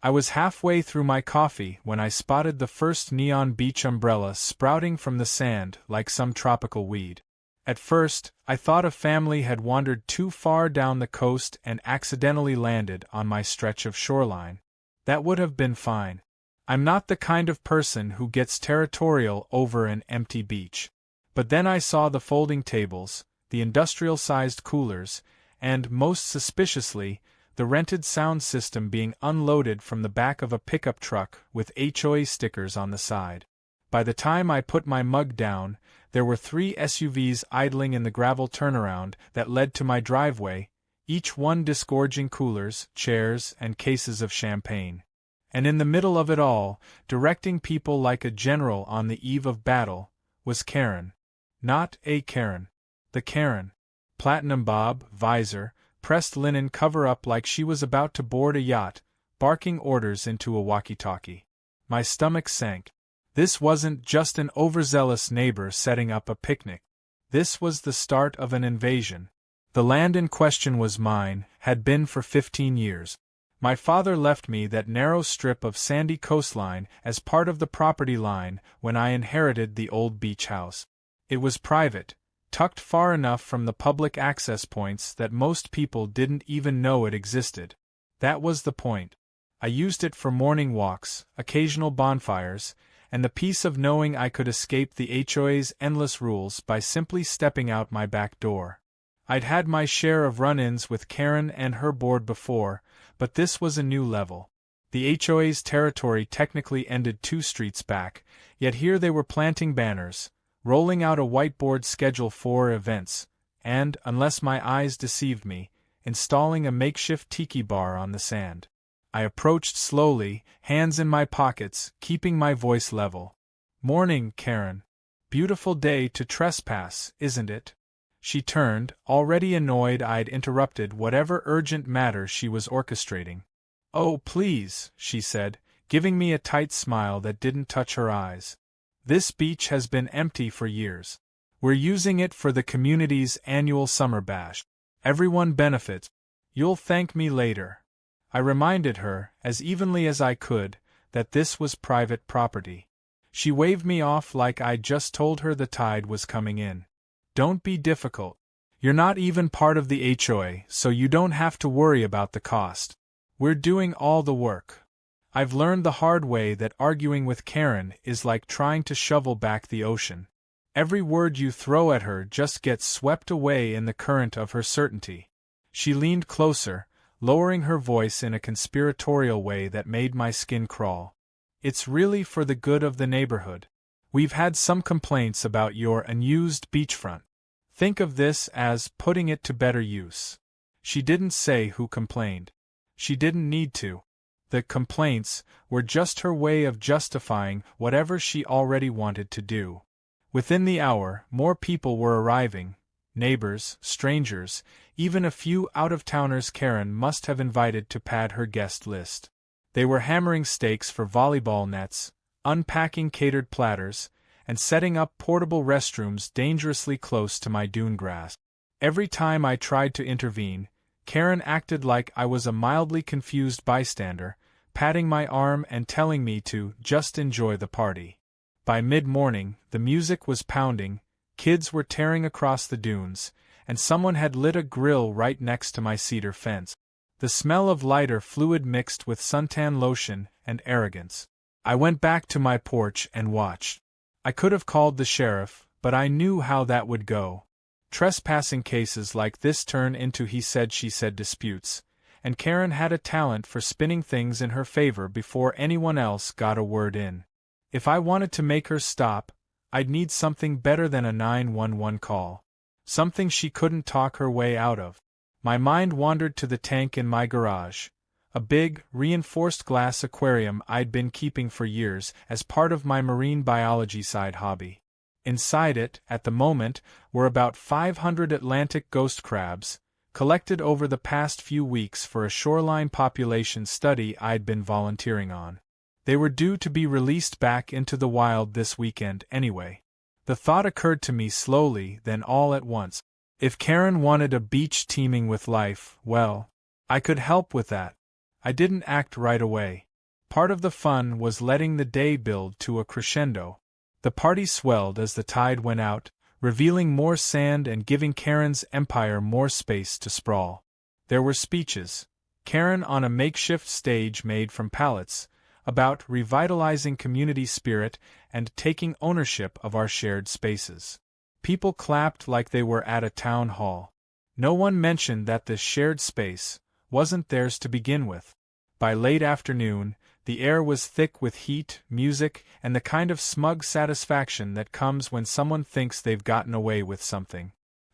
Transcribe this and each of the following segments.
I was halfway through my coffee when I spotted the first neon beach umbrella sprouting from the sand like some tropical weed. At first, I thought a family had wandered too far down the coast and accidentally landed on my stretch of shoreline. That would have been fine. I'm not the kind of person who gets territorial over an empty beach. But then I saw the folding tables, the industrial-sized coolers, and, most suspiciously, the rented sound system being unloaded from the back of a pickup truck with HOA stickers on the side. By the time I put my mug down, there were 3 SUVs idling in the gravel turnaround that led to my driveway, each one disgorging coolers, chairs, and cases of champagne. And in the middle of it all, directing people like a general on the eve of battle, was Karen. Not a Karen. The Karen. Platinum bob, visor, pressed linen cover-up like she was about to board a yacht, barking orders into a walkie-talkie. My stomach sank. This wasn't just an overzealous neighbor setting up a picnic. This was the start of an invasion. The land in question was mine, had been for 15 years. My father left me that narrow strip of sandy coastline as part of the property line when I inherited the old beach house. It was private, tucked far enough from the public access points that most people didn't even know it existed. That was the point. I used it for morning walks, occasional bonfires, and the peace of knowing I could escape the HOA's endless rules by simply stepping out my back door. I'd had my share of run-ins with Karen and her board before, but this was a new level. The HOA's territory technically ended 2 streets back, yet here they were planting banners, rolling out a whiteboard schedule for events, and, unless my eyes deceived me, installing a makeshift tiki bar on the sand. I approached slowly, hands in my pockets, keeping my voice level. "Morning, Karen. Beautiful day to trespass, isn't it?" She turned, already annoyed I'd interrupted whatever urgent matter she was orchestrating. "Oh, please," she said, giving me a tight smile that didn't touch her eyes. "This beach has been empty for years. We're using it for the community's annual summer bash. Everyone benefits. You'll thank me later." I reminded her, as evenly as I could, that this was private property. She waved me off like I'd just told her the tide was coming in. "Don't be difficult. You're not even part of the HOA, so you don't have to worry about the cost. We're doing all the work." I've learned the hard way that arguing with Karen is like trying to shovel back the ocean. Every word you throw at her just gets swept away in the current of her certainty. She leaned closer, lowering her voice in a conspiratorial way that made my skin crawl. "It's really for the good of the neighborhood. We've had some complaints about your unused beachfront. Think of this as putting it to better use." She didn't say who complained. She didn't need to. The complaints were just her way of justifying whatever she already wanted to do. Within the hour, more people were arriving. Neighbors, strangers, even a few out-of-towners Karen must have invited to pad her guest list. They were hammering stakes for volleyball nets, unpacking catered platters, and setting up portable restrooms dangerously close to my dune grass. Every time I tried to intervene, Karen acted like I was a mildly confused bystander, patting my arm and telling me to just enjoy the party. By mid-morning, the music was pounding, kids were tearing across the dunes, and someone had lit a grill right next to my cedar fence. The smell of lighter fluid mixed with suntan lotion and arrogance. I went back to my porch and watched. I could have called the sheriff, but I knew how that would go. Trespassing cases like this turn into he said she said disputes, and Karen had a talent for spinning things in her favor before anyone else got a word in. If I wanted to make her stop, I'd need something better than a 911 call. Something she couldn't talk her way out of. My mind wandered to the tank in my garage. A big, reinforced glass aquarium I'd been keeping for years as part of my marine biology side hobby. Inside it, at the moment, were about 500 Atlantic ghost crabs, collected over the past few weeks for a shoreline population study I'd been volunteering on. They were due to be released back into the wild this weekend anyway. The thought occurred to me slowly, then all at once. If Karen wanted a beach teeming with life, well, I could help with that. I didn't act right away. Part of the fun was letting the day build to a crescendo. The party swelled as the tide went out, revealing more sand and giving Karen's empire more space to sprawl. There were speeches, Karen on a makeshift stage made from pallets, about revitalizing community spirit and taking ownership of our shared spaces. People clapped like they were at a town hall. No one mentioned that this shared space wasn't theirs to begin with. By late afternoon, the air was thick with heat, music, and the kind of smug satisfaction that comes when someone thinks they've gotten away with something.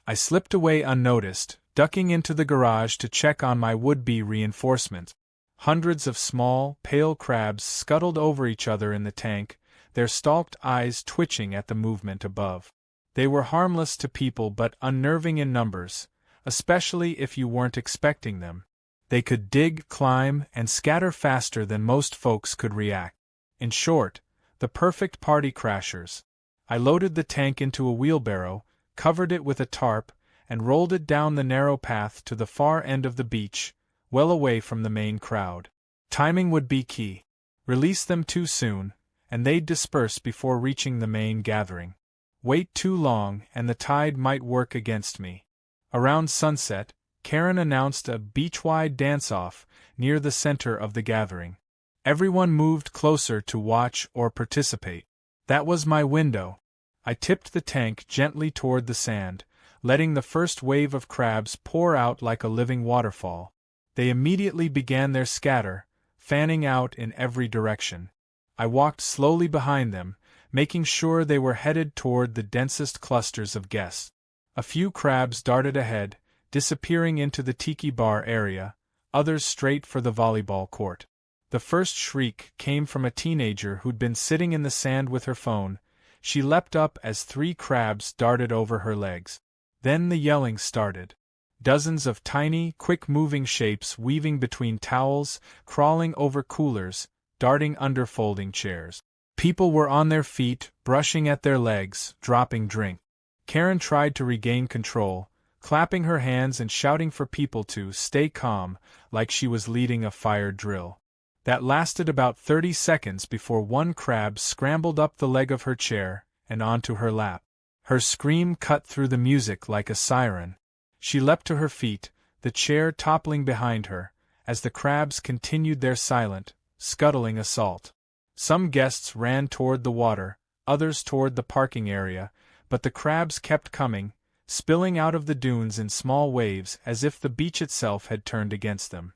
I slipped away unnoticed, ducking into the garage to check on my would-be reinforcement. Hundreds of small, pale crabs scuttled over each other in the tank, their stalked eyes twitching at the movement above. They were harmless to people but unnerving in numbers, especially if you weren't expecting them. They could dig, climb, and scatter faster than most folks could react. In short, the perfect party crashers. I loaded the tank into a wheelbarrow, covered it with a tarp, and rolled it down the narrow path to the far end of the beach, well away from the main crowd. Timing would be key. Release them too soon, and they'd disperse before reaching the main gathering. Wait too long, and the tide might work against me. Around sunset, Karen announced a beach-wide dance-off near the center of the gathering. Everyone moved closer to watch or participate. That was my window. I tipped the tank gently toward the sand, letting the first wave of crabs pour out like a living waterfall. They immediately began their scatter, fanning out in every direction. I walked slowly behind them, making sure they were headed toward the densest clusters of guests. A few crabs darted ahead, disappearing into the tiki bar area, others straight for the volleyball court. The first shriek came from a teenager who'd been sitting in the sand with her phone. She leapt up as 3 crabs darted over her legs. Then the yelling started. Dozens of tiny, quick-moving shapes weaving between towels, crawling over coolers, darting under folding chairs. People were on their feet, brushing at their legs, dropping drink. Karen tried to regain control, clapping her hands and shouting for people to stay calm, like she was leading a fire drill. That lasted about 30 seconds before one crab scrambled up the leg of her chair and onto her lap. Her scream cut through the music like a siren. She leapt to her feet, the chair toppling behind her, as the crabs continued their silent, scuttling assault. Some guests ran toward the water, others toward the parking area, but the crabs kept coming, spilling out of the dunes in small waves as if the beach itself had turned against them.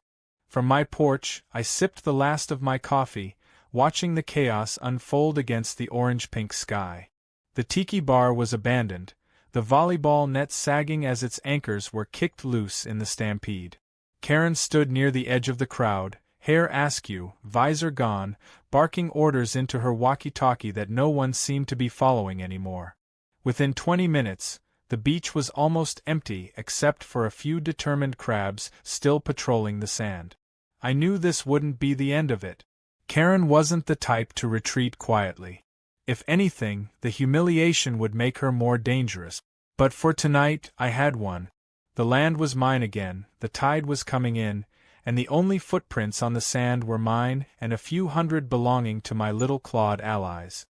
From my porch, I sipped the last of my coffee, watching the chaos unfold against the orange-pink sky. The tiki bar was abandoned, the volleyball net sagging as its anchors were kicked loose in the stampede. Karen stood near the edge of the crowd, hair askew, visor gone, barking orders into her walkie-talkie that no one seemed to be following anymore. Within 20 minutes, the beach was almost empty except for a few determined crabs still patrolling the sand. I knew this wouldn't be the end of it. Karen wasn't the type to retreat quietly. If anything, the humiliation would make her more dangerous. But for tonight, I had one. The land was mine again, the tide was coming in, and the only footprints on the sand were mine and a few hundred belonging to my little clawed allies.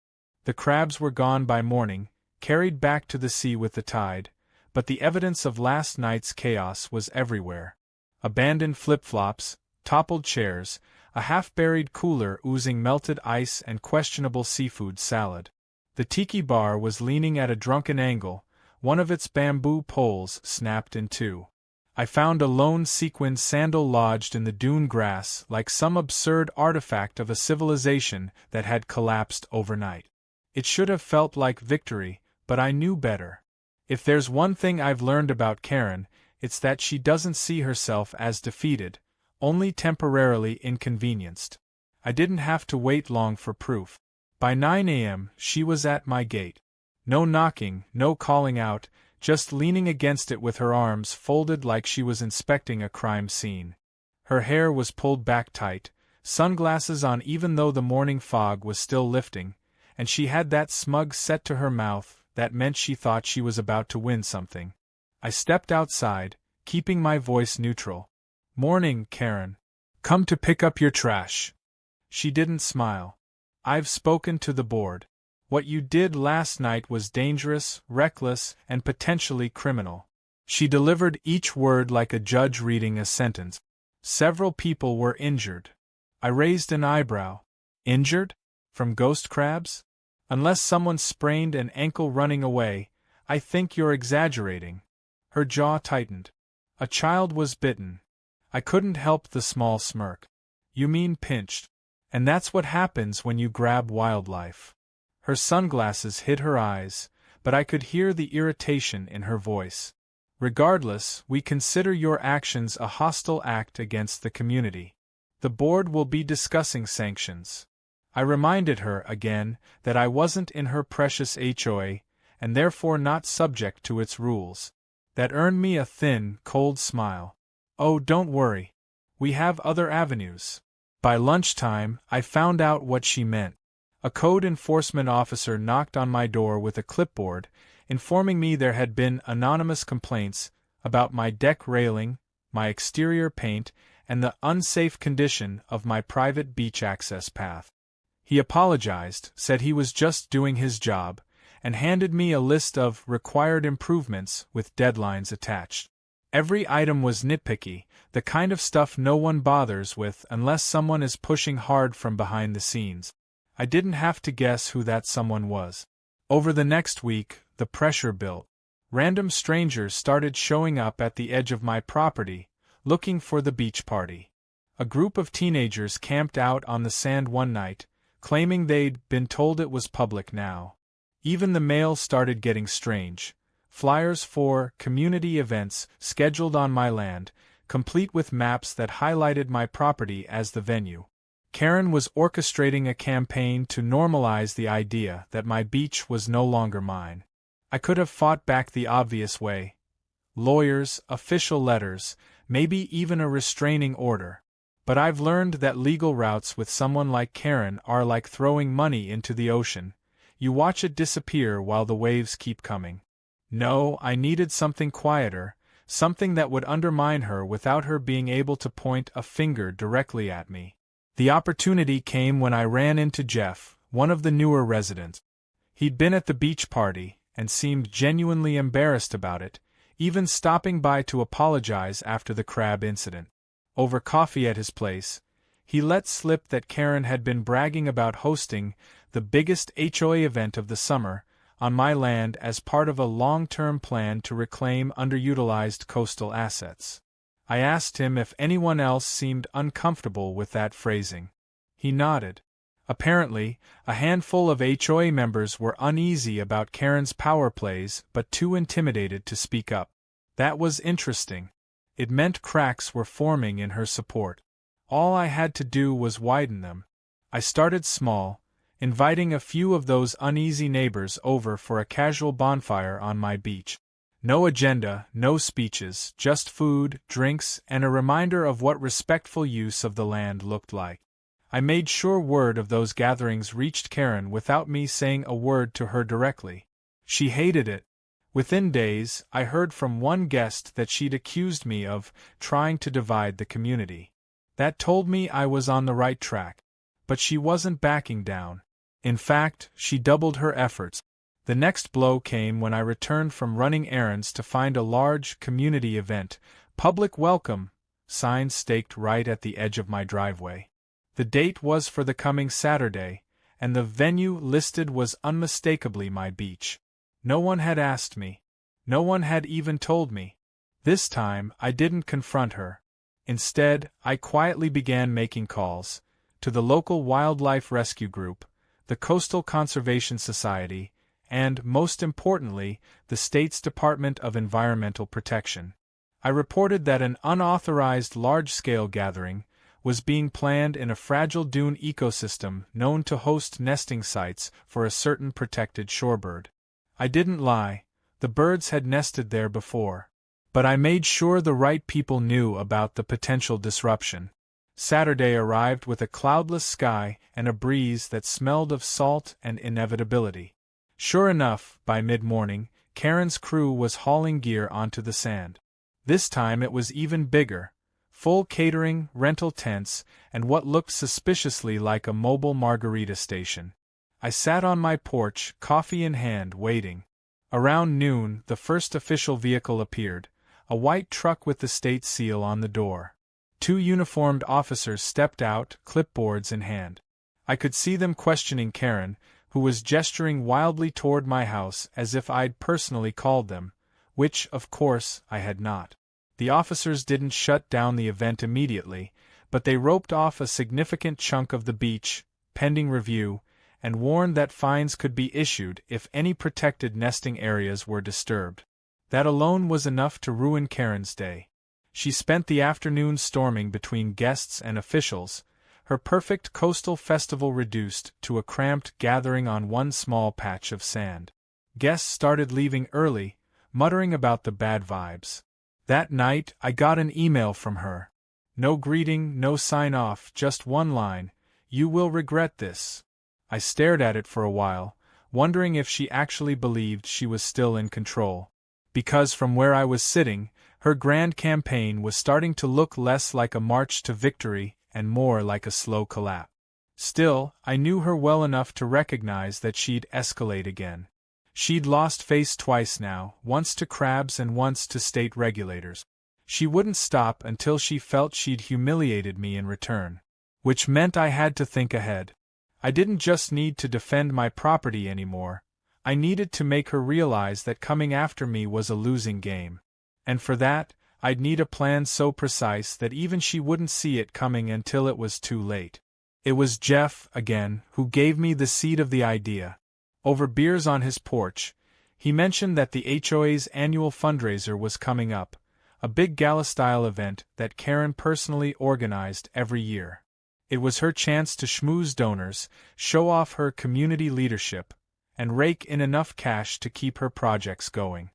The crabs were gone by morning, carried back to the sea with the tide, but the evidence of last night's chaos was everywhere. Abandoned flip-flops, toppled chairs, a half-buried cooler oozing melted ice and questionable seafood salad. The tiki bar was leaning at a drunken angle, one of its bamboo poles snapped in two. I found a lone sequined sandal lodged in the dune grass like some absurd artifact of a civilization that had collapsed overnight. It should have felt like victory, but I knew better. If there's one thing I've learned about Karen, it's that she doesn't see herself as defeated, only temporarily inconvenienced. I didn't have to wait long for proof. By 9 a.m., she was at my gate. No knocking, no calling out, just leaning against it with her arms folded like she was inspecting a crime scene. Her hair was pulled back tight, sunglasses on even though the morning fog was still lifting, and she had that smug set to her mouth that meant she thought she was about to win something. I stepped outside, keeping my voice neutral. "Morning, Karen. Come to pick up your trash." She didn't smile. I've spoken to the board. What you did last night was dangerous, reckless, and potentially criminal. She delivered each word like a judge reading a sentence. Several people were injured. I raised an eyebrow. Injured? From ghost crabs? Unless someone sprained an ankle running away, I think you're exaggerating. Her jaw tightened. A child was bitten. I couldn't help the small smirk. You mean pinched. And that's what happens when you grab wildlife. Her sunglasses hid her eyes, but I could hear the irritation in her voice. Regardless, we consider your actions a hostile act against the community. The board will be discussing sanctions. I reminded her again that I wasn't in her precious HOA, and therefore not subject to its rules. That earned me a thin, cold smile. Oh, don't worry. We have other avenues. By lunchtime, I found out what she meant. A code enforcement officer knocked on my door with a clipboard, informing me there had been anonymous complaints about my deck railing, my exterior paint, and the unsafe condition of my private beach access path. He apologized, said he was just doing his job, and handed me a list of required improvements with deadlines attached. Every item was nitpicky, the kind of stuff no one bothers with unless someone is pushing hard from behind the scenes. I didn't have to guess who that someone was. Over the next week, the pressure built. Random strangers started showing up at the edge of my property, looking for the beach party. A group of teenagers camped out on the sand one night, claiming they'd been told it was public now. Even the mail started getting strange. Flyers for community events scheduled on my land, complete with maps that highlighted my property as the venue. Karen was orchestrating a campaign to normalize the idea that my beach was no longer mine. I could have fought back the obvious way. Lawyers, official letters, maybe even a restraining order. But I've learned that legal routes with someone like Karen are like throwing money into the ocean. You watch it disappear while the waves keep coming. No, I needed something quieter, something that would undermine her without her being able to point a finger directly at me. The opportunity came when I ran into Jeff, one of the newer residents. He'd been at the beach party, and seemed genuinely embarrassed about it, even stopping by to apologize after the crab incident. Over coffee at his place, he let slip that Karen had been bragging about hosting the biggest HOA event of the summer on my land as part of a long-term plan to reclaim underutilized coastal assets. I asked him if anyone else seemed uncomfortable with that phrasing. He nodded. Apparently, a handful of HOA members were uneasy about Karen's power plays but too intimidated to speak up. That was interesting. It meant cracks were forming in her support. All I had to do was widen them. I started small, inviting a few of those uneasy neighbors over for a casual bonfire on my beach. No agenda, no speeches, just food, drinks, and a reminder of what respectful use of the land looked like. I made sure word of those gatherings reached Karen without me saying a word to her directly. She hated it. Within days, I heard from one guest that she'd accused me of trying to divide the community. That told me I was on the right track. But she wasn't backing down. In fact, she doubled her efforts. The next blow came when I returned from running errands to find a large community event, public welcome, signs staked right at the edge of my driveway. The date was for the coming Saturday, and the venue listed was unmistakably my beach. No one had asked me. No one had even told me. This time, I didn't confront her. Instead, I quietly began making calls to the local wildlife rescue group, the Coastal Conservation Society, and, most importantly, the state's Department of Environmental Protection. I reported that an unauthorized large-scale gathering was being planned in a fragile dune ecosystem known to host nesting sites for a certain protected shorebird. I didn't lie, the birds had nested there before. But I made sure the right people knew about the potential disruption. Saturday arrived with a cloudless sky and a breeze that smelled of salt and inevitability. Sure enough, by mid-morning, Karen's crew was hauling gear onto the sand. This time it was even bigger, Full catering, rental tents, and what looked suspiciously like a mobile margarita station. I sat on my porch, coffee in hand, waiting. Around noon, the first official vehicle appeared, a white truck with the state seal on the door. 2 uniformed officers stepped out, clipboards in hand. I could see them questioning Karen, who was gesturing wildly toward my house as if I'd personally called them, which, of course, I had not. The officers didn't shut down the event immediately, but they roped off a significant chunk of the beach, pending review, and warned that fines could be issued if any protected nesting areas were disturbed. That alone was enough to ruin Karen's day. She spent the afternoon storming between guests and officials, her perfect coastal festival reduced to a cramped gathering on one small patch of sand. Guests started leaving early, muttering about the bad vibes. That night, I got an email from her. No greeting, no sign-off, just one line, "You will regret this." I stared at it for a while, wondering if she actually believed she was still in control. Because from where I was sitting, her grand campaign was starting to look less like a march to victory and more like a slow collapse. Still, I knew her well enough to recognize that she'd escalate again. She'd lost face twice now, once to crabs and once to state regulators. She wouldn't stop until she felt she'd humiliated me in return. Which meant I had to think ahead. I didn't just need to defend my property anymore, I needed to make her realize that coming after me was a losing game. And for that, I'd need a plan so precise that even she wouldn't see it coming until it was too late. It was Jeff, again, who gave me the seed of the idea. Over beers on his porch, he mentioned that the HOA's annual fundraiser was coming up, a big gala-style event that Karen personally organized every year. It was her chance to schmooze donors, show off her community leadership, and rake in enough cash to keep her projects going.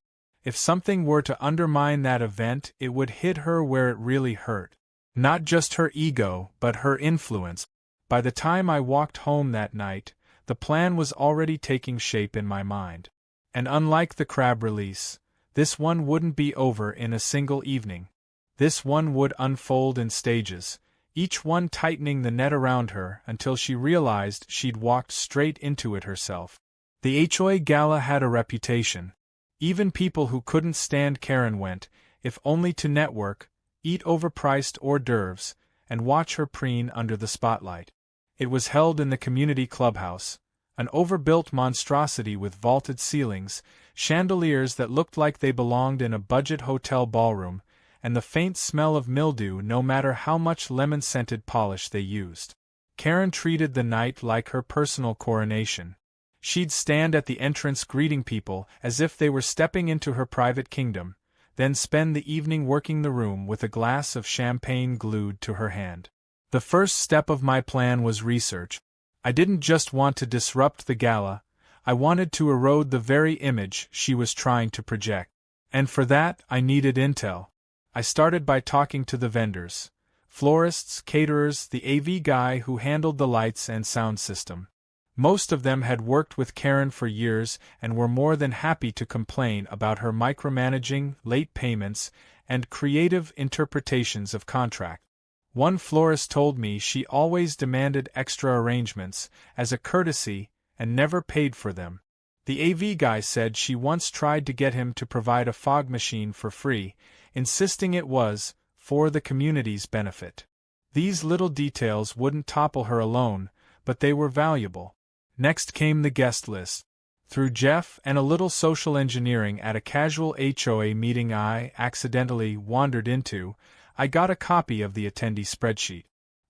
If something were to undermine that event, it would hit her where it really hurt. Not just her ego, but her influence. By the time I walked home that night, the plan was already taking shape in my mind. And unlike the crab release, this one wouldn't be over in a single evening. This one would unfold in stages, each one tightening the net around her until she realized she'd walked straight into it herself. The HOA gala had a reputation. Even people who couldn't stand Karen went, if only to network, eat overpriced hors d'oeuvres, and watch her preen under the spotlight. It was held in the community clubhouse, an overbuilt monstrosity with vaulted ceilings, chandeliers that looked like they belonged in a budget hotel ballroom, and the faint smell of mildew no matter how much lemon-scented polish they used. Karen treated the night like her personal coronation. She'd stand at the entrance greeting people as if they were stepping into her private kingdom, then spend the evening working the room with a glass of champagne glued to her hand. The first step of my plan was research. I didn't just want to disrupt the gala, I wanted to erode the very image she was trying to project. And for that, I needed intel. I started by talking to the vendors, florists, caterers, the AV guy who handled the lights and sound system. Most of them had worked with Karen for years and were more than happy to complain about her micromanaging, late payments, and creative interpretations of contract. One florist told me she always demanded extra arrangements, as a courtesy, and never paid for them. The AV guy said she once tried to get him to provide a fog machine for free, insisting it was for the community's benefit. These little details wouldn't topple her alone, but they were valuable. Next came the guest list. Through Jeff and a little social engineering at a casual HOA meeting I accidentally wandered into, I got a copy of the attendee spreadsheet.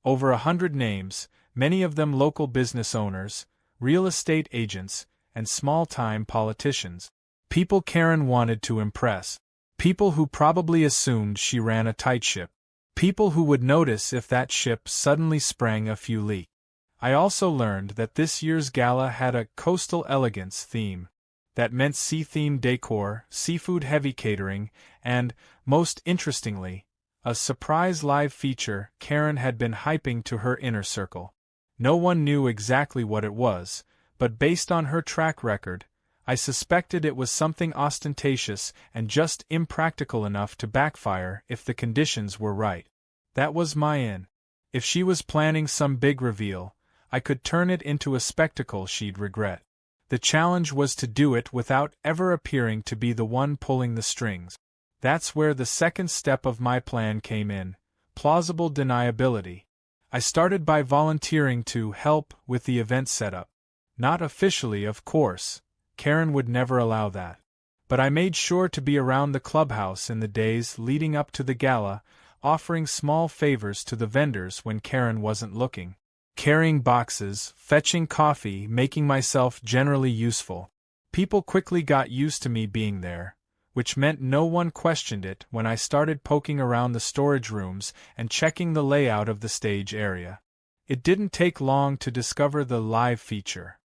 Over 100 names, many of them local business owners, real estate agents, and small-time politicians. People Karen wanted to impress. People who probably assumed she ran a tight ship. People who would notice if that ship suddenly sprang a few leaks. I also learned that this year's gala had a coastal elegance theme. That meant sea-themed decor, seafood-heavy catering, and, most interestingly, a surprise live feature Karen had been hyping to her inner circle. No one knew exactly what it was, but based on her track record, I suspected it was something ostentatious and just impractical enough to backfire if the conditions were right. That was my in. If she was planning some big reveal, I could turn it into a spectacle she'd regret. The challenge was to do it without ever appearing to be the one pulling the strings. That's where the second step of my plan came in: plausible deniability. I started by volunteering to help with the event setup. Not officially, of course. Karen would never allow that. But I made sure to be around the clubhouse in the days leading up to the gala, offering small favors to the vendors when Karen wasn't looking. Carrying boxes, fetching coffee, making myself generally useful. People quickly got used to me being there, which meant no one questioned it when I started poking around the storage rooms and checking the layout of the stage area. It didn't take long to discover the live feature.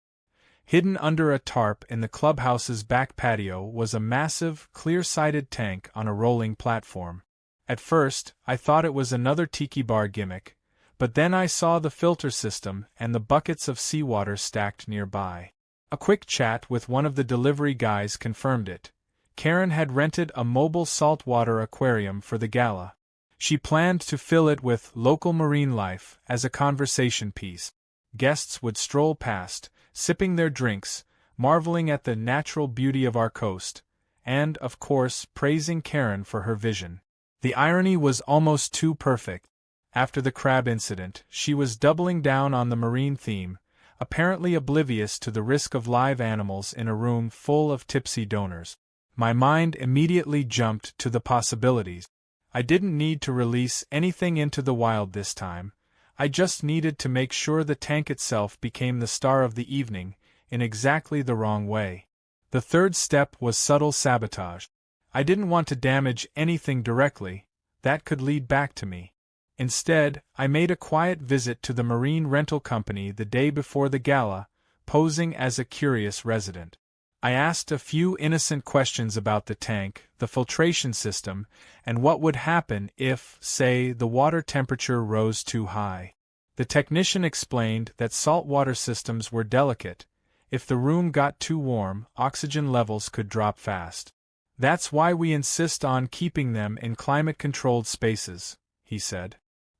Hidden under a tarp in the clubhouse's back patio was a massive, clear-sided tank on a rolling platform. At first, I thought it was another tiki bar gimmick, but then I saw the filter system and the buckets of seawater stacked nearby. A quick chat with one of the delivery guys confirmed it. Karen had rented a mobile saltwater aquarium for the gala. She planned to fill it with local marine life as a conversation piece. Guests would stroll past, sipping their drinks, marveling at the natural beauty of our coast, and, of course, praising Karen for her vision. The irony was almost too perfect. After the crab incident, she was doubling down on the marine theme, apparently oblivious to the risk of live animals in a room full of tipsy donors. My mind immediately jumped to the possibilities. I didn't need to release anything into the wild this time. I just needed to make sure the tank itself became the star of the evening, in exactly the wrong way. The third step was subtle sabotage. I didn't want to damage anything directly. That could lead back to me. Instead, I made a quiet visit to the marine rental company the day before the gala, posing as a curious resident. I asked a few innocent questions about the tank, the filtration system, and what would happen if, say, the water temperature rose too high. The technician explained that saltwater systems were delicate. If the room got too warm, oxygen levels could drop fast. That's why we insist on keeping them in climate-controlled spaces, he said.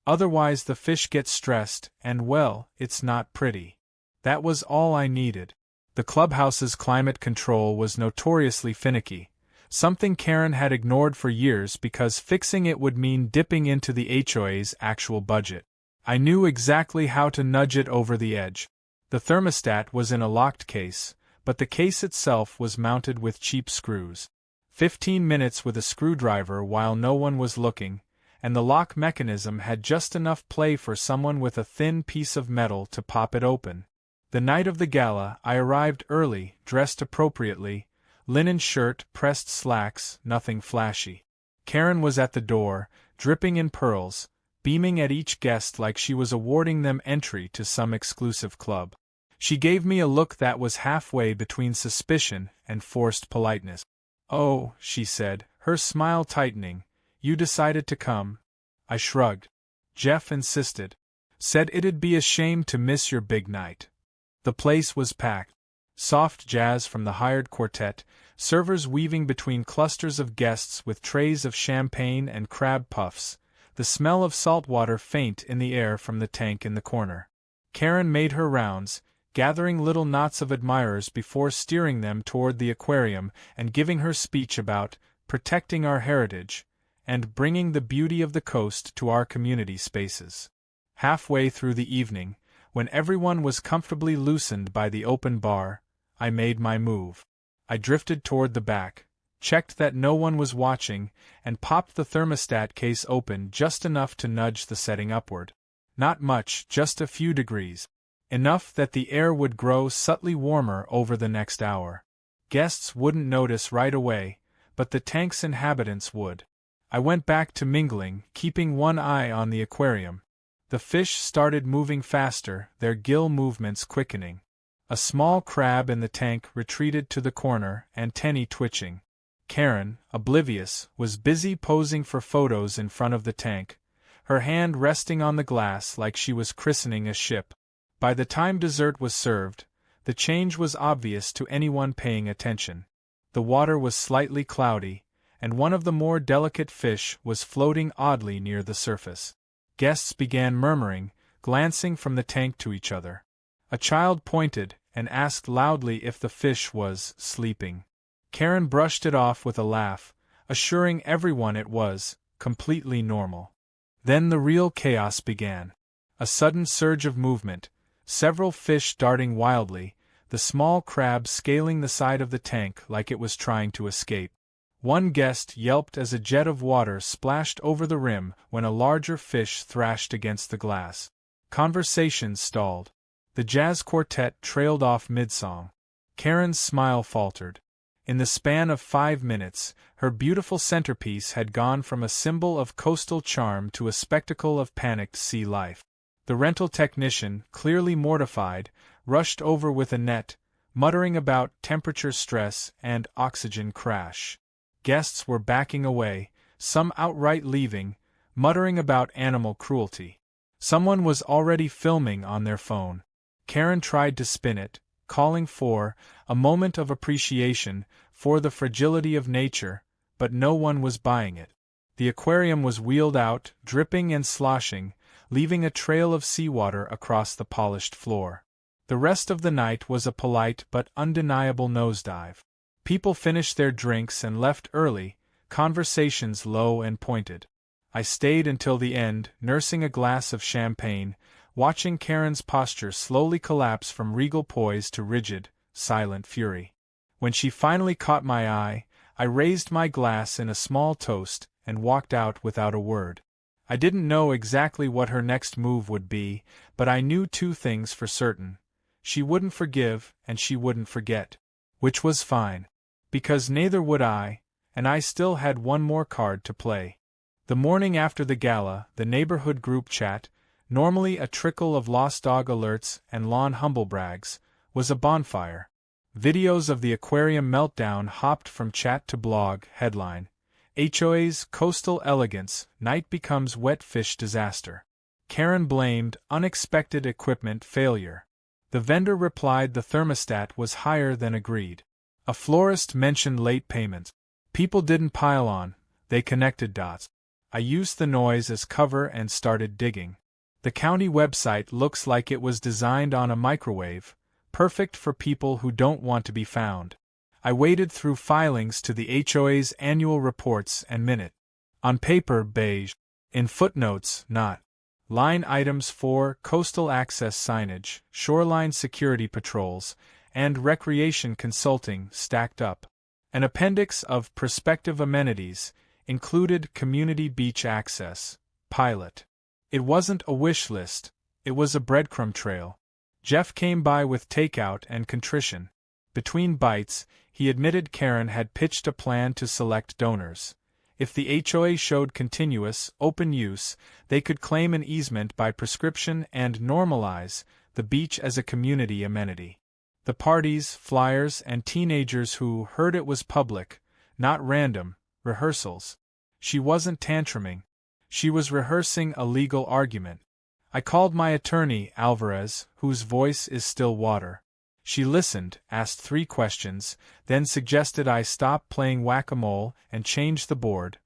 Otherwise the fish get stressed, and well, it's not pretty. That was all I needed. The clubhouse's climate control was notoriously finicky, something Karen had ignored for years because fixing it would mean dipping into the HOA's actual budget. I knew exactly how to nudge it over the edge. The thermostat was in a locked case, but the case itself was mounted with cheap screws. 15 minutes with a screwdriver while no one was looking, and the lock mechanism had just enough play for someone with a thin piece of metal to pop it open. The night of the gala, I arrived early, dressed appropriately, linen shirt, pressed slacks, nothing flashy. Karen was at the door, dripping in pearls, beaming at each guest like she was awarding them entry to some exclusive club. She gave me a look that was halfway between suspicion and forced politeness. "Oh," she said, her smile tightening, "you decided to come?" I shrugged. "Jeff insisted. Said it'd be a shame to miss your big night." The place was packed. Soft jazz from the hired quartet, servers weaving between clusters of guests with trays of champagne and crab puffs, the smell of salt water faint in the air from the tank in the corner. Karen made her rounds, gathering little knots of admirers before steering them toward the aquarium and giving her speech about protecting our heritage and bringing the beauty of the coast to our community spaces. Halfway through the evening, when everyone was comfortably loosened by the open bar, I made my move. I drifted toward the back, checked that no one was watching, and popped the thermostat case open just enough to nudge the setting upward. Not much, just a few degrees. Enough that the air would grow subtly warmer over the next hour. Guests wouldn't notice right away, but the tank's inhabitants would. I went back to mingling, keeping one eye on the aquarium. The fish started moving faster, their gill movements quickening. A small crab in the tank retreated to the corner, antennae twitching. Karen, oblivious, was busy posing for photos in front of the tank, her hand resting on the glass like she was christening a ship. By the time dessert was served, the change was obvious to anyone paying attention. The water was slightly cloudy, and one of the more delicate fish was floating oddly near the surface. Guests began murmuring, glancing from the tank to each other. A child pointed and asked loudly if the fish was sleeping. Karen brushed it off with a laugh, assuring everyone it was completely normal. Then the real chaos began. A sudden surge of movement, several fish darting wildly, the small crab scaling the side of the tank like it was trying to escape. One guest yelped as a jet of water splashed over the rim when a larger fish thrashed against the glass. Conversations stalled. The jazz quartet trailed off mid-song. Karen's smile faltered. In the span of 5 minutes, her beautiful centerpiece had gone from a symbol of coastal charm to a spectacle of panicked sea life. The rental technician, clearly mortified, rushed over with a net, muttering about temperature stress and oxygen crash. Guests were backing away, some outright leaving, muttering about animal cruelty. Someone was already filming on their phone. Karen tried to spin it, calling for a moment of appreciation for the fragility of nature, but no one was buying it. The aquarium was wheeled out, dripping and sloshing, leaving a trail of seawater across the polished floor. The rest of the night was a polite but undeniable nosedive. People finished their drinks and left early, conversations low and pointed. I stayed until the end, nursing a glass of champagne, watching Karen's posture slowly collapse from regal poise to rigid, silent fury. When she finally caught my eye, I raised my glass in a small toast and walked out without a word. I didn't know exactly what her next move would be, but I knew 2 things for certain. She wouldn't forgive and she wouldn't forget. Which was fine. Because neither would I, and I still had one more card to play. The morning after the gala, the neighborhood group chat, normally a trickle of lost dog alerts and lawn humblebrags, was a bonfire. Videos of the aquarium meltdown hopped from chat to blog headline. HOA's coastal elegance, night becomes wet fish disaster. Karen blamed unexpected equipment failure. The vendor replied the thermostat was higher than agreed. A florist mentioned late payment. People didn't pile on, they connected dots. I used the noise as cover and started digging. The county website looks like it was designed on a microwave, perfect for people who don't want to be found. I waded through filings to the HOA's annual reports and minute. On paper, beige. In footnotes, not. Line items for coastal access signage, shoreline security patrols, and recreation consulting stacked up. An appendix of prospective amenities included community beach access, pilot. It wasn't a wish list, it was a breadcrumb trail. Jeff came by with takeout and contrition. Between bites, he admitted Karen had pitched a plan to select donors. If the HOA showed continuous, open use, they could claim an easement by prescription and normalize the beach as a community amenity. The parties, flyers, and teenagers who heard it was public, not random, rehearsals. She wasn't tantruming. She was rehearsing a legal argument. I called my attorney, Alvarez, whose voice is still water. She listened, asked 3 questions, then suggested I stop playing whack-a-mole and change the board.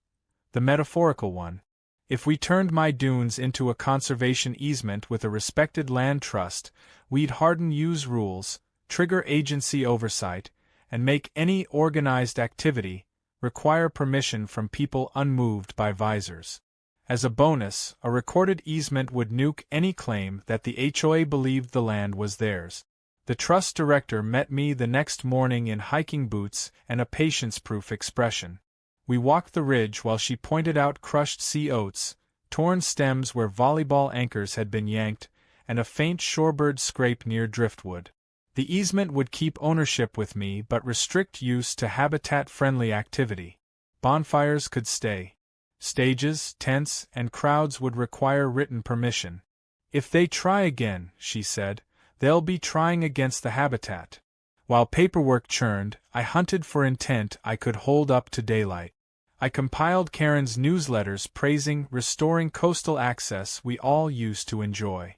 The metaphorical one. If we turned my dunes into a conservation easement with a respected land trust, we'd harden use rules, trigger agency oversight, and make any organized activity require permission from people unmoved by visors. As a bonus, a recorded easement would nuke any claim that the HOA believed the land was theirs. The trust director met me the next morning in hiking boots and a patience-proof expression. We walked the ridge while she pointed out crushed sea oats, torn stems where volleyball anchors had been yanked, and a faint shorebird scrape near driftwood. The easement would keep ownership with me but restrict use to habitat-friendly activity. Bonfires could stay. Stages, tents, and crowds would require written permission. If they try again, she said, they'll be trying against the habitat. While paperwork churned, I hunted for intent I could hold up to daylight. I compiled Karen's newsletters praising restoring coastal access we all used to enjoy.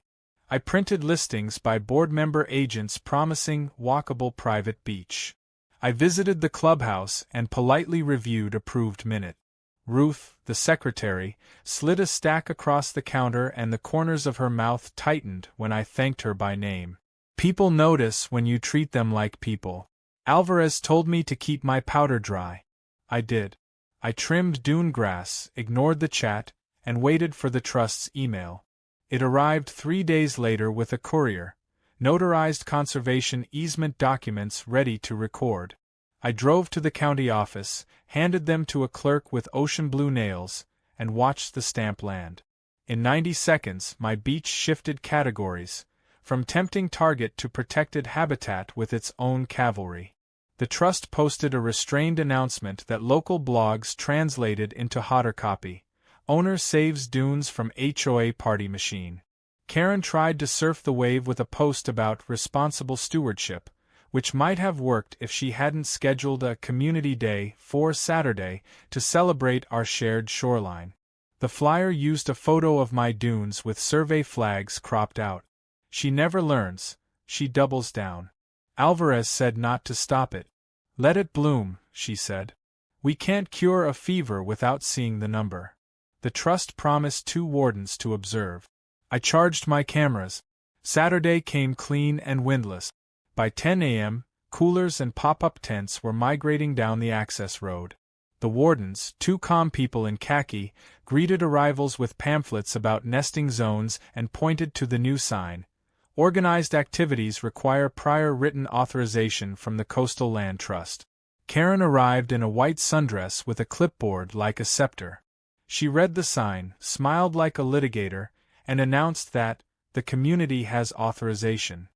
I printed listings by board member agents promising walkable private beach. I visited the clubhouse and politely reviewed approved minute. Ruth, the secretary, slid a stack across the counter and the corners of her mouth tightened when I thanked her by name. People notice when you treat them like people. Alvarez told me to keep my powder dry. I did. I trimmed dune grass, ignored the chat, and waited for the trust's email. It arrived 3 days later with a courier, notarized conservation easement documents ready to record. I drove to the county office, handed them to a clerk with ocean blue nails, and watched the stamp land. In 90 seconds, my beach shifted categories, from tempting target to protected habitat with its own cavalry. The trust posted a restrained announcement that local blogs translated into hotter copy. Owner saves dunes from HOA party machine. Karen tried to surf the wave with a post about responsible stewardship, which might have worked if she hadn't scheduled a community day for Saturday to celebrate our shared shoreline. The flyer used a photo of my dunes with survey flags cropped out. She never learns, she doubles down. Alvarez said not to stop it. Let it bloom, she said. We can't cure a fever without seeing the number. The trust promised 2 wardens to observe. I charged my cameras. Saturday came clean and windless. By 10 a.m., coolers and pop-up tents were migrating down the access road. The wardens, 2 calm people in khaki, greeted arrivals with pamphlets about nesting zones and pointed to the new sign. Organized activities require prior written authorization from the Coastal Land Trust. Karen arrived in a white sundress with a clipboard like a scepter. She read the sign, smiled like a litigator, and announced that the community has authorization.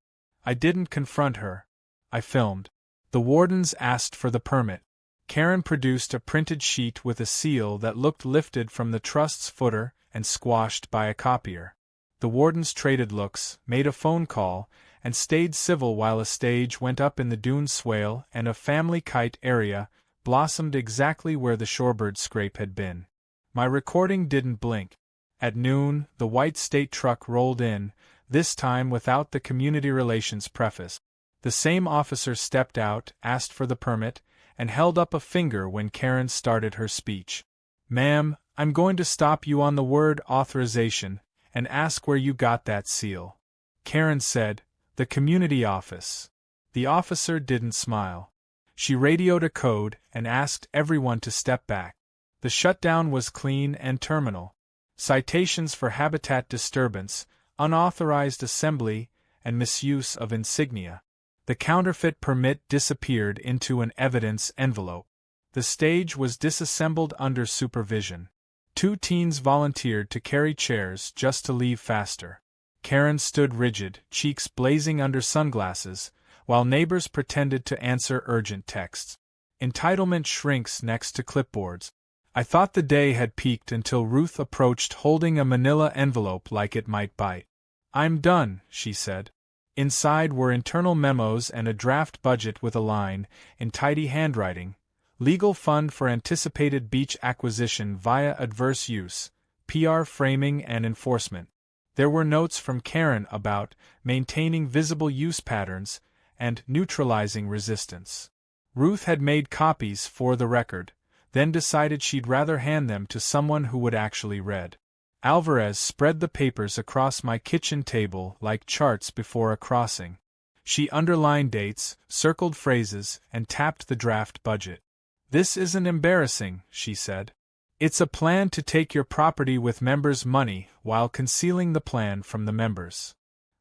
I didn't confront her. I filmed. The wardens asked for the permit. Karen produced a printed sheet with a seal that looked lifted from the trust's footer and squashed by a copier. The wardens traded looks, made a phone call, and stayed civil while a stage went up in the dune swale and a family kite area blossomed exactly where the shorebird scrape had been. My recording didn't blink. At noon, the white state truck rolled in, this time without the community relations preface. The same officer stepped out, asked for the permit, and held up a finger when Karen started her speech. "Ma'am, I'm going to stop you on the word authorization and ask where you got that seal." Karen said, "The community office." The officer didn't smile. She radioed a code and asked everyone to step back. The shutdown was clean and terminal. Citations for habitat disturbance, unauthorized assembly, and misuse of insignia. The counterfeit permit disappeared into an evidence envelope. The stage was disassembled under supervision. 2 teens volunteered to carry chairs just to leave faster. Karen stood rigid, cheeks blazing under sunglasses, while neighbors pretended to answer urgent texts. Entitlement shrinks next to clipboards. I thought the day had peaked until Ruth approached holding a manila envelope like it might bite. "I'm done," she said. Inside were internal memos and a draft budget with a line, in tidy handwriting, "Legal fund for anticipated beach acquisition via adverse use, PR framing and enforcement." There were notes from Karen about maintaining visible use patterns and neutralizing resistance. Ruth had made copies for the record, then decided she'd rather hand them to someone who would actually read. Alvarez spread the papers across my kitchen table like charts before a crossing. She underlined dates, circled phrases, and tapped the draft budget. "This isn't embarrassing," she said. "It's a plan to take your property with members' money while concealing the plan from the members."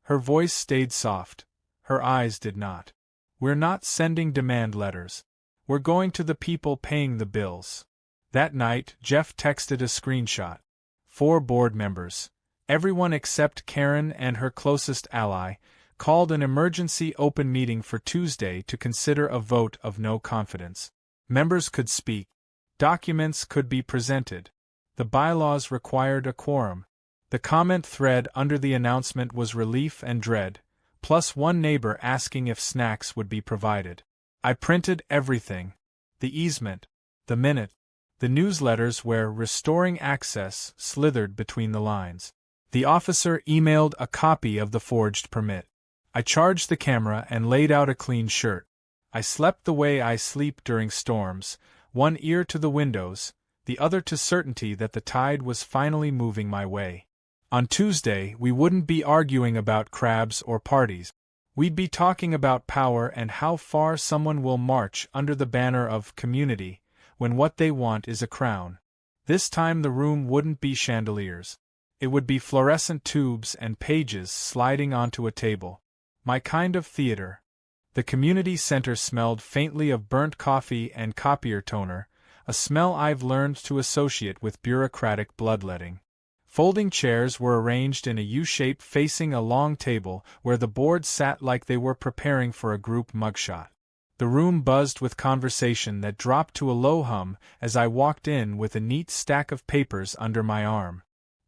Her voice stayed soft. Her eyes did not. "We're not sending demand letters. We're going to the people paying the bills." That night, Jeff texted a screenshot. 4 board members, everyone except Karen and her closest ally, called an emergency open meeting for Tuesday to consider a vote of no confidence. Members could speak. Documents could be presented. The bylaws required a quorum. The comment thread under the announcement was relief and dread, plus one neighbor asking if snacks would be provided. I printed everything. The easement, the minute, the newsletters where restoring access slithered between the lines. The officer emailed a copy of the forged permit. I charged the camera and laid out a clean shirt. I slept the way I sleep during storms, one ear to the windows, the other to certainty that the tide was finally moving my way. On Tuesday, we wouldn't be arguing about crabs or parties. We'd be talking about power and how far someone will march under the banner of community, when what they want is a crown. This time the room wouldn't be chandeliers. It would be fluorescent tubes and pages sliding onto a table. My kind of theater. The community center smelled faintly of burnt coffee and copier toner, a smell I've learned to associate with bureaucratic bloodletting. Folding chairs were arranged in a U-shape facing a long table where the boards sat like they were preparing for a group mugshot. The room buzzed with conversation that dropped to a low hum as I walked in with a neat stack of papers under my arm.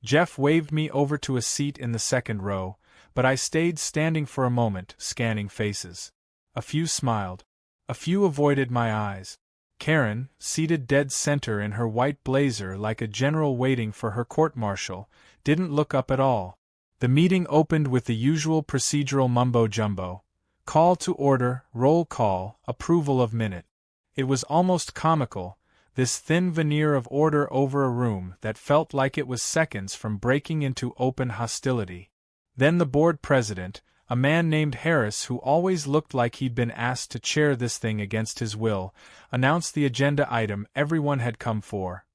Jeff waved me over to a seat in the second row, but I stayed standing for a moment, scanning faces. A few smiled. A few avoided my eyes. Karen, seated dead center in her white blazer like a general waiting for her court-martial, didn't look up at all. The meeting opened with the usual procedural mumbo-jumbo. Call to order, roll call, approval of minute. It was almost comical, this thin veneer of order over a room that felt like it was seconds from breaking into open hostility. Then the board president, a man named Harris who always looked like he'd been asked to chair this thing against his will, announced the agenda item everyone had come for.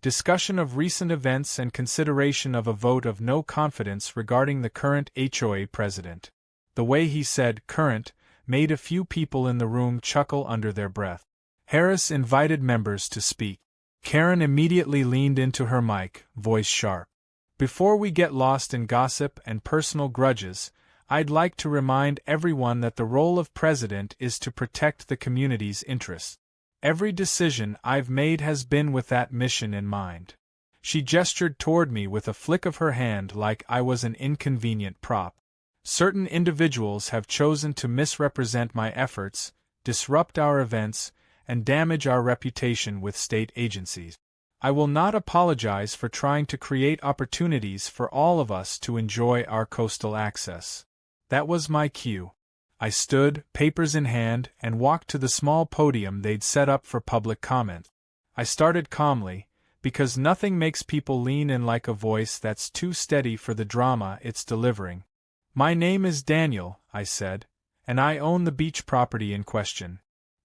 Discussion of recent events and consideration of a vote of no confidence regarding the current HOA president. The way he said "current" made a few people in the room chuckle under their breath. Harris invited members to speak. Karen immediately leaned into her mic, voice sharp. Before we get lost in gossip and personal grudges, I'd like to remind everyone that the role of president is to protect the community's interests. Every decision I've made has been with that mission in mind. She gestured toward me with a flick of her hand like I was an inconvenient prop. Certain individuals have chosen to misrepresent my efforts, disrupt our events, and damage our reputation with state agencies. I will not apologize for trying to create opportunities for all of us to enjoy our coastal access. That was my cue. I stood, papers in hand, and walked to the small podium they'd set up for public comment. I started calmly, because nothing makes people lean in like a voice that's too steady for the drama it's delivering. My name is Daniel, I said, and I own the beach property in question.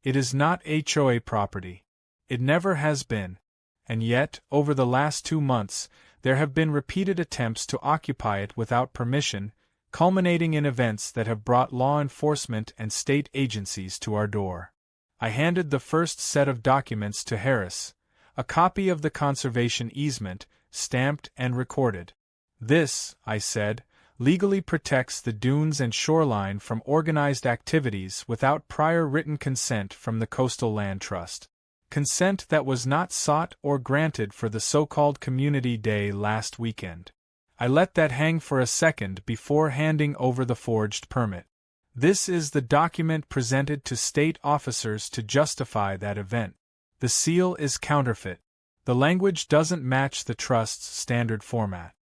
It is not HOA property. It never has been. And yet, over the last 2 months, there have been repeated attempts to occupy it without permission, culminating in events that have brought law enforcement and state agencies to our door. I handed the first set of documents to Harris, a copy of the conservation easement, stamped and recorded. This, I said, legally protects the dunes and shoreline from organized activities without prior written consent from the Coastal Land Trust. Consent that was not sought or granted for the so-called Community Day last weekend. I let that hang for a second before handing over the forged permit. This is the document presented to state officers to justify that event. The seal is counterfeit. The language doesn't match the trust's standard format.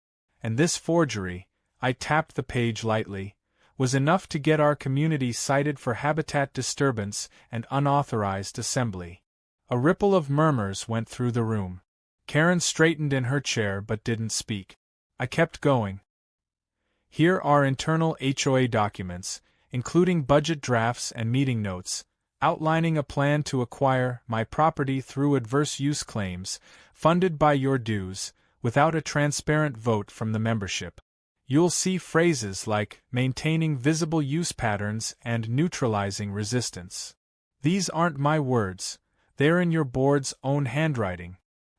And this forgery, I tapped the page lightly, was enough to get our community cited for habitat disturbance and unauthorized assembly. A ripple of murmurs went through the room. Karen straightened in her chair but didn't speak. I kept going. Here are internal HOA documents, including budget drafts and meeting notes, outlining a plan to acquire my property through adverse use claims, funded by your dues, without a transparent vote from the membership. You'll see phrases like maintaining visible use patterns and neutralizing resistance. These aren't my words. They're in your board's own handwriting.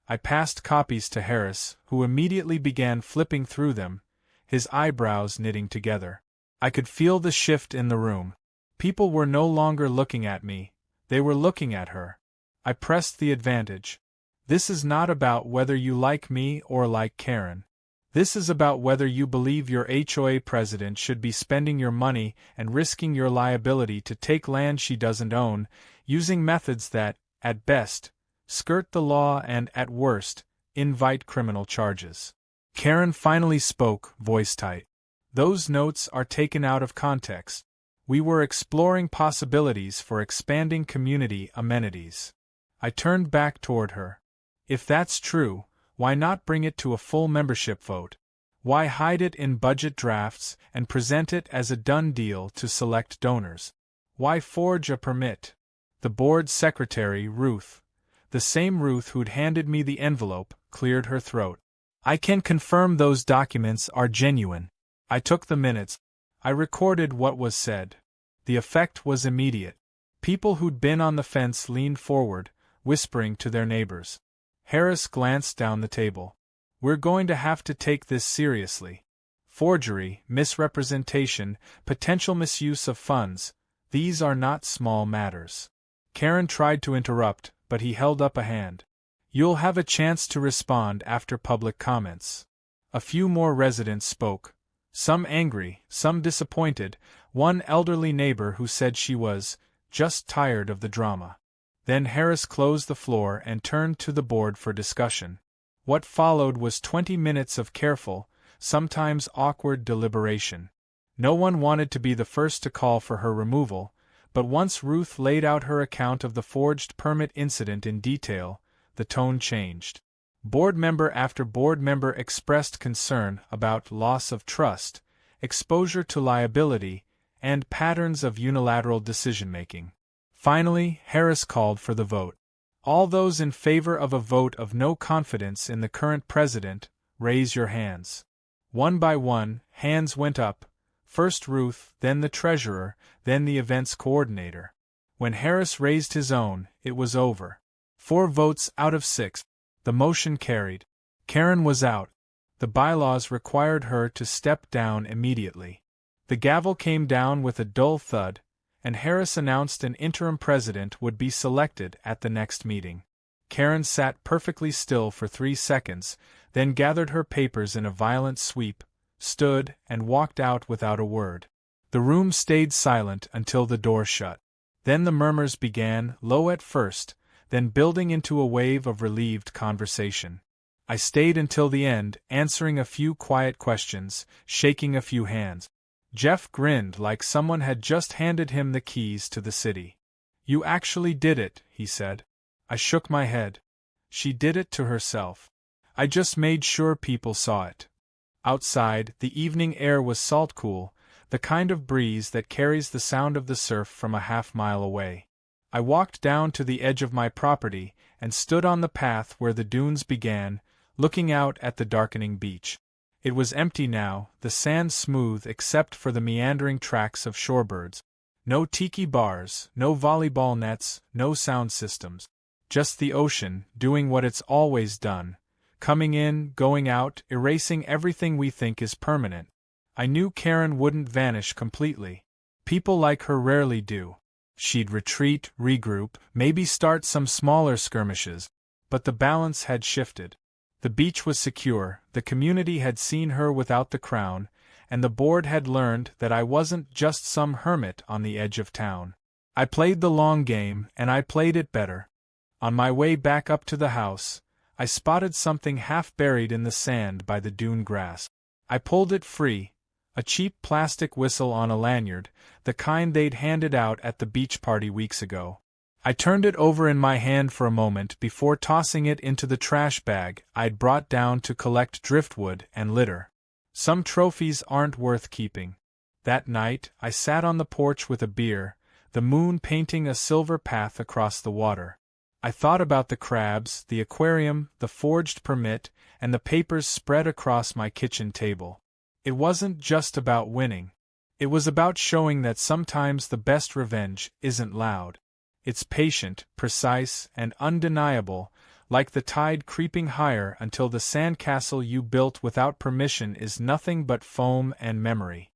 I passed copies to Harris, who immediately began flipping through them, his eyebrows knitting together. I could feel the shift in the room. People were no longer looking at me, they were looking at her. I pressed the advantage. This is not about whether you like me or like Karen. This is about whether you believe your HOA president should be spending your money and risking your liability to take land she doesn't own, using methods that, at best, skirt the law and, at worst, invite criminal charges. Karen finally spoke, voice tight. Those notes are taken out of context. We were exploring possibilities for expanding community amenities. I turned back toward her. If that's true, why not bring it to a full membership vote? Why hide it in budget drafts and present it as a done deal to select donors? Why forge a permit? The board secretary, Ruth, the same Ruth who'd handed me the envelope, cleared her throat. I can confirm those documents are genuine. I took the minutes. I recorded what was said. The effect was immediate. People who'd been on the fence leaned forward, whispering to their neighbors. Harris glanced down the table. We're going to have to take this seriously. Forgery, misrepresentation, potential misuse of funds, these are not small matters. Karen tried to interrupt, but he held up a hand. You'll have a chance to respond after public comments. A few more residents spoke. Some angry, some disappointed, one elderly neighbor who said she was just tired of the drama. Then Harris closed the floor and turned to the board for discussion. What followed was 20 minutes of careful, sometimes awkward deliberation. No one wanted to be the first to call for her removal, but once Ruth laid out her account of the forged permit incident in detail, the tone changed. Board member after board member expressed concern about loss of trust, exposure to liability, and patterns of unilateral decision-making. Finally, Harris called for the vote. All those in favor of a vote of no confidence in the current president, raise your hands. One by one, hands went up, first Ruth, then the treasurer, then the events coordinator. When Harris raised his own, it was over. 4 votes out of 6. The motion carried. Karen was out. The bylaws required her to step down immediately. The gavel came down with a dull thud, and Harris announced an interim president would be selected at the next meeting. Karen sat perfectly still for 3 seconds, then gathered her papers in a violent sweep, stood, and walked out without a word. The room stayed silent until the door shut. Then the murmurs began, low at first, then building into a wave of relieved conversation. I stayed until the end, answering a few quiet questions, shaking a few hands. Jeff grinned like someone had just handed him the keys to the city. You actually did it, he said. I shook my head. She did it to herself. I just made sure people saw it. Outside, the evening air was salt-cool, the kind of breeze that carries the sound of the surf from a half-mile away. I walked down to the edge of my property and stood on the path where the dunes began, looking out at the darkening beach. It was empty now, the sand smooth except for the meandering tracks of shorebirds. No tiki bars, no volleyball nets, no sound systems. Just the ocean, doing what it's always done. Coming in, going out, erasing everything we think is permanent. I knew Karen wouldn't vanish completely. People like her rarely do. She'd retreat, regroup, maybe start some smaller skirmishes. But the balance had shifted. The beach was secure, the community had seen her without the crown, and the board had learned that I wasn't just some hermit on the edge of town. I played the long game, and I played it better. On my way back up to the house, I spotted something half buried in the sand by the dune grass. I pulled it free, a cheap plastic whistle on a lanyard, the kind they'd handed out at the beach party weeks ago. I turned it over in my hand for a moment before tossing it into the trash bag I'd brought down to collect driftwood and litter. Some trophies aren't worth keeping. That night, I sat on the porch with a beer, the moon painting a silver path across the water. I thought about the crabs, the aquarium, the forged permit, and the papers spread across my kitchen table. It wasn't just about winning. It was about showing that sometimes the best revenge isn't loud. It's patient, precise, and undeniable, like the tide creeping higher until the sandcastle you built without permission is nothing but foam and memory.